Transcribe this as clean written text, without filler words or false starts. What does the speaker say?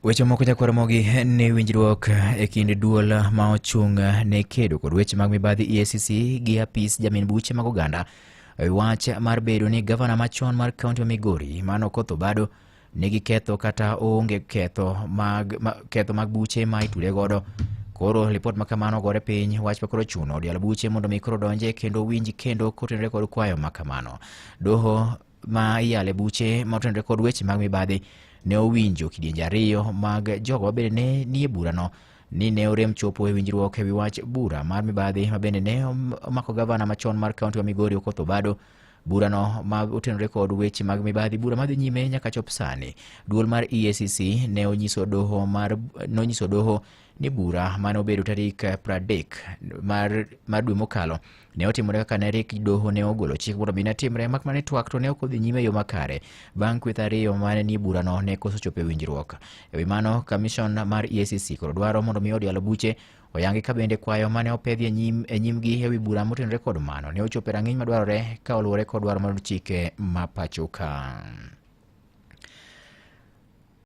Weche moko nyakwaromogi ne winjruok e kind duol ma ochung' ne kedo kod weche mag mibadhi EACC gi apis jamin buche mag oganda wach mar bedo ni gavana machon mar kaunti ma Migori Mano Okoth Obado nigi ketho kata onge ketho mag buche ma itude godo. Koro lipot makamano gore piny wach pa koro chuno dial buche mondo mi koro donje kendo winji kendo kotenore kod kwayo makamano. Doho ma iyale buche ma otenore kod weche mag mibadhi ne owinjo kidienje ariyo mag jogo bende ne nie burano ni ne orem chopo e winjruok e wi wach bura mar mibadhi ma bende ne omako gavana machon mar kaunti ma Migori Okoth Obado. Burano ma otenore kod weche mag mibadhi bura madhi nyime nyaka chop sani. Duol mar EACC ne onyiso doho ni bura mane obedo tarik 30 mar dwe mokalo ne otimore kaka ne rik doho ne ogolo chik mondo bine timre mak mane twak to ne ok odhi nyime yo makare bang' kweth ariyo mane ni burano ne koso chopo e winjruok. E wi mano kamishon mar EACC koro dwaro mondo mi odialo buche oyangi ka bende kwayo mane opedhi e nyimgi e wi bura motenore kod mano ne ochopo e rang'iny madwarore ka oluwore kod dwaro mar chike ma pacho ka.